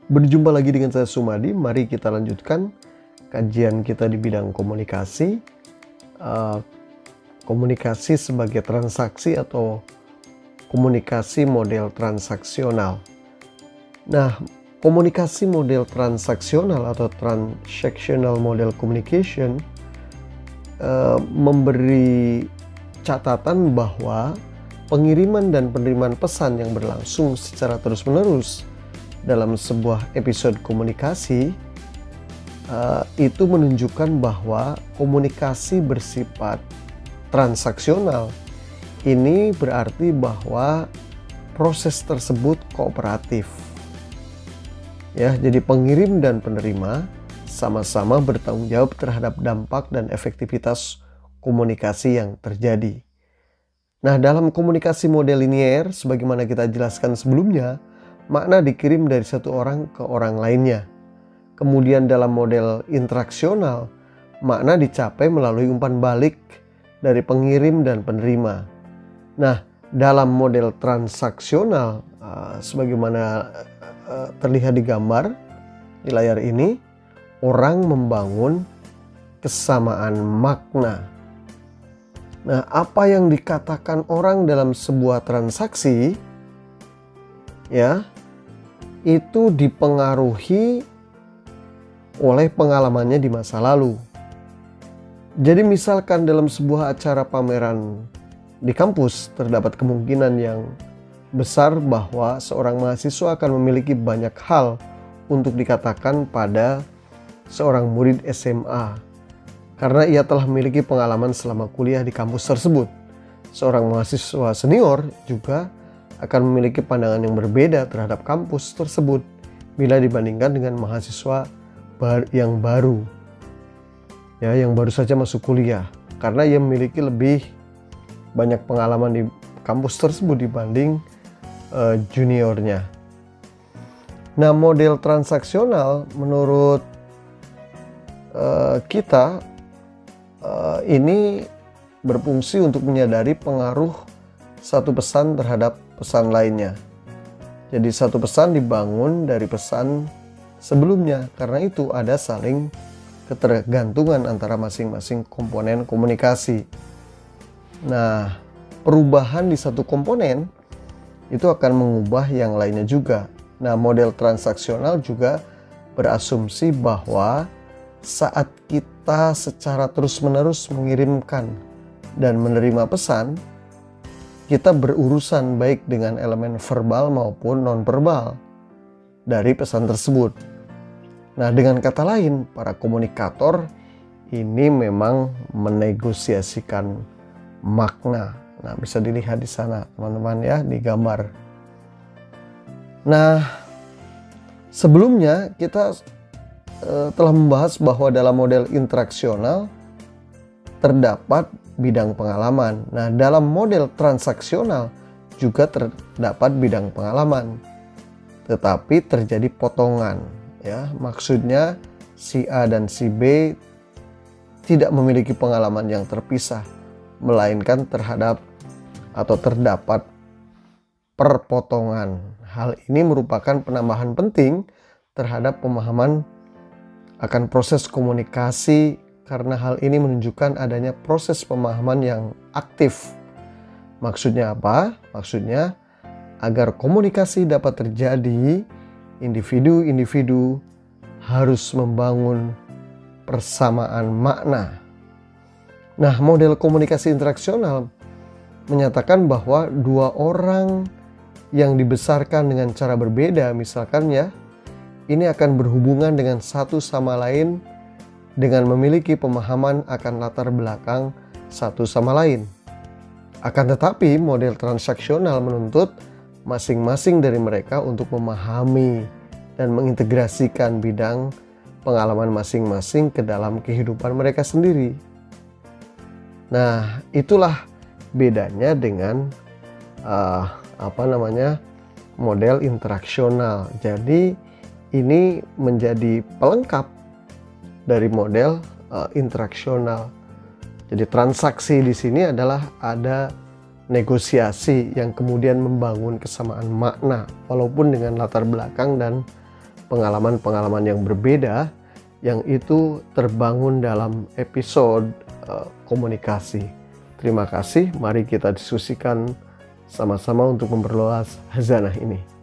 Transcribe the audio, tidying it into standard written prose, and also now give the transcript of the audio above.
Berjumpa lagi dengan saya Sumadi. Mari kita lanjutkan kajian kita di bidang komunikasi. Komunikasi sebagai transaksi atau komunikasi model transaksional. Nah, komunikasi model transaksional atau transactional model communication memberi catatan bahwa pengiriman dan penerimaan pesan yang berlangsung secara terus-menerus dalam sebuah episode komunikasi itu menunjukkan bahwa komunikasi bersifat transaksional. Ini berarti bahwa proses tersebut kooperatif. Ya, jadi pengirim dan penerima sama-sama bertanggung jawab terhadap dampak dan efektivitas komunikasi yang terjadi. Nah, dalam komunikasi model linier, sebagaimana kita jelaskan sebelumnya, makna dikirim dari satu orang ke orang lainnya. Kemudian dalam model interaksional, makna dicapai melalui umpan balik dari pengirim dan penerima. Nah, dalam model transaksional, sebagaimana terlihat di gambar di layar ini, orang membangun kesamaan makna. Nah, apa yang dikatakan orang dalam sebuah transaksi, ya, itu dipengaruhi oleh pengalamannya di masa lalu. Jadi misalkan dalam sebuah acara pameran di kampus terdapat kemungkinan yang besar bahwa seorang mahasiswa akan memiliki banyak hal untuk dikatakan pada seorang murid SMA karena ia telah memiliki pengalaman selama kuliah di kampus tersebut. Seorang mahasiswa senior juga akan memiliki pandangan yang berbeda terhadap kampus tersebut bila dibandingkan dengan mahasiswa yang baru, ya, yang baru saja masuk kuliah, karena ia memiliki lebih banyak pengalaman di kampus tersebut dibanding juniornya. Nah, model transaksional menurut kita ini berfungsi untuk menyadari pengaruh satu pesan terhadap pesan lainnya. Jadi satu pesan dibangun dari pesan sebelumnya, karena itu ada saling ketergantungan antara masing-masing komponen komunikasi. Nah, perubahan di satu komponen itu akan mengubah yang lainnya juga. Nah, model transaksional juga berasumsi bahwa saat kita secara terus-menerus mengirimkan dan menerima pesan, kita berurusan baik dengan elemen verbal maupun non-verbal dari pesan tersebut. Nah, dengan kata lain, para komunikator ini memang menegosiasikan makna. Nah, bisa dilihat di sana, teman-teman, ya, di gambar. Nah, sebelumnya kita telah membahas bahwa dalam model interaksional terdapat bidang pengalaman. Nah, dalam model transaksional juga terdapat bidang pengalaman, tetapi terjadi potongan, ya. Maksudnya si A dan si B tidak memiliki pengalaman yang terpisah, melainkan terdapat perpotongan. Hal ini merupakan penambahan penting terhadap pemahaman akan proses komunikasi, karena hal ini menunjukkan adanya proses pemahaman yang aktif. Maksudnya apa? Maksudnya agar komunikasi dapat terjadi, individu-individu harus membangun persamaan makna. Nah, model komunikasi interaksional menyatakan bahwa dua orang yang dibesarkan dengan cara berbeda, misalkan, ya, ini akan berhubungan dengan satu sama lain dengan memiliki pemahaman akan latar belakang satu sama lain. Akan tetapi, model transaksional menuntut masing-masing dari mereka untuk memahami dan mengintegrasikan bidang pengalaman masing-masing ke dalam kehidupan mereka sendiri. Nah, itulah bedanya dengan model interaksional. Jadi ini menjadi pelengkap dari model interaksional. Jadi transaksi di sini adalah ada negosiasi yang kemudian membangun kesamaan makna walaupun dengan latar belakang dan pengalaman-pengalaman yang berbeda yang itu terbangun dalam episode komunikasi. Terima kasih, mari kita diskusikan sama-sama untuk memperluas hazanah ini.